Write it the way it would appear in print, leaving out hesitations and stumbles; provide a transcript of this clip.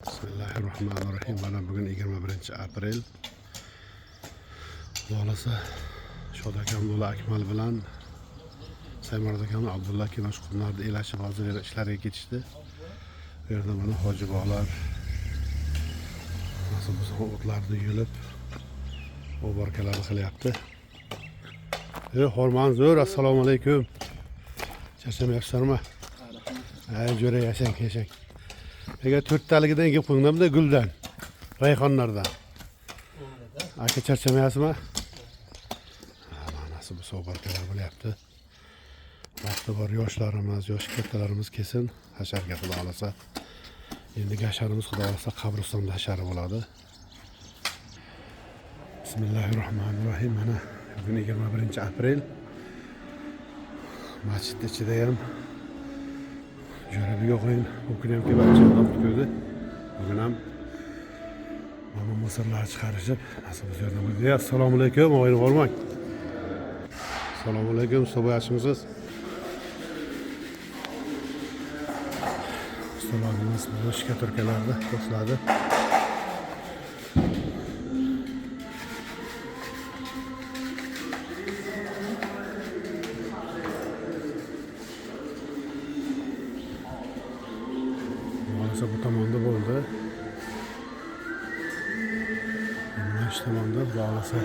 Bismillahirrahmanirrahim. Mana bugün 21-aprel. Bo'lasa Shod akam Lo'la Akmal bilan Saymurod akam Abdulla aka mana shu qumlarni elashib hozir ishlariga ketishdi. Bu yerda mana hoji bog'lar nasib bo'lsa o'tlarni yulib muboraklarni qilyapti. Hormon zo'r, assalomu alaykum. Charchamayapsizlarmi? Jo'ra yashang. Ega 4 taligidan yeb qo'yinglar-da guldan, rayhonlardan. Aka charchamayapsizmi? Nasib bo'lsa muboraklar bo'lyapti. Vaqti bor yoshlarimiz, yosh kattalarimiz kesin hasharga xudo xolasa. Endi hasharimiz xudo xolasa qabristonda hashari bo'ladi. Bismillahirrohmanirrohim. Mana bugun 21-aprel. Masjid ichida ham jo'rabiga qo'yin, u kun ham kelib odam kutdi. Bugun ham mana musirlar chiqarishib, nasib bo'lsa yordam berdi. Assalomu alaykum, o'g'il bo'lmang. Assalomu alaykum, so'ba yaxshimisiz? Ustalarimiz bu shikaturkalarda qo'shiladi. Bu tomonda bo'ldi. Mana shu tomonda bo'lsa